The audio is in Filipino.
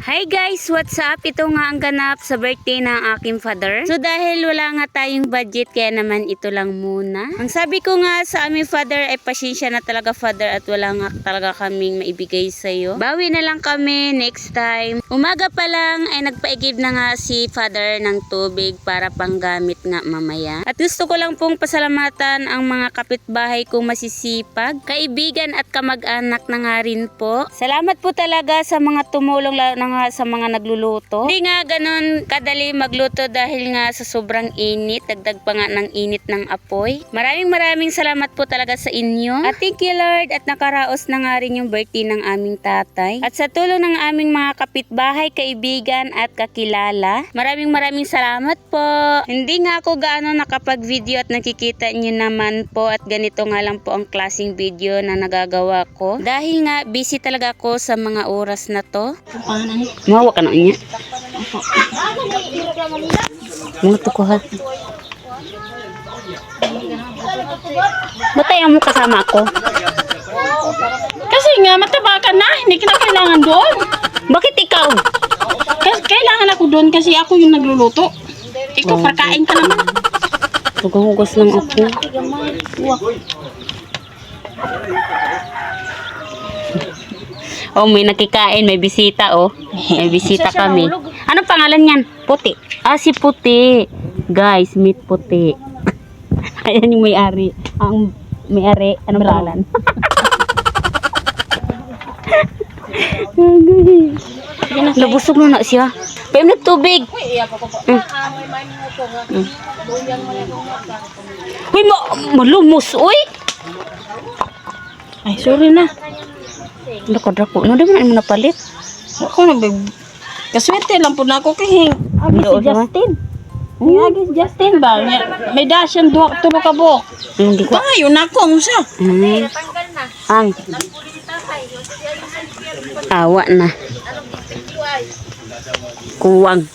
Hi guys, what's up? Ito nga ang ganap sa birthday ng aking father. So dahil wala nga tayong budget, kaya naman ito lang muna. Ang sabi ko nga sa aming father ay pasensya na talaga father at wala nga talaga kaming maibigay sa'yo. Bawi na lang kami next time. Umaga pa lang ay nagpaigib na nga si father ng tubig para panggamit nga mamaya. At gusto ko lang pong pasalamatan ang mga kapitbahay kong masisipag, kaibigan at kamag-anak na nga rin po. Salamat po talaga sa mga tumulong na nga sa mga nagluluto. Hindi nga ganun kadali magluto dahil nga sa sobrang init. Dagdag pa nga ng init ng apoy. Maraming salamat po talaga sa inyo. At thank you Lord at nakaraos na nga rin yung birthday ng aming tatay. At sa tulong ng aming mga kapitbahay, kaibigan at kakilala. Maraming salamat po. Hindi nga ako gaano nakapag-video at nakikita nyo naman po at ganito nga lang po ang klaseng video na nagagawa ko. Dahil nga busy talaga ako sa mga oras na to. Mawa ka na niya. Mga tukuha. Ba't tayo mo kasama ako? Kasi nga, mataba ka na. Hindi ka na kailangan doon. Bakit ikaw? Kailangan ako doon kasi ako yung nagluluto. Ikaw, parkain ka naman. Hugas lang ako. Oh, may nakikain, may bisita oh. May bisita kami. Anong pangalan niyan? Puti. Ah, si Puti. Guys, meet Puti. Ayan yung may-ari. Ang may-ari, anong pangalan? Nabusog na siya. Pwede na tubig. Uy, malumos, uy. Ay, sorry na. Dako. No, di mo na napalit. Ako na, babe. Kaswerte lang po na ako kay Agis si Justin. Agis Justin ba? May dasyan tulo ka buhok. Hindi ko. Yun ako, musa. Ang. Awa na. Kuwang.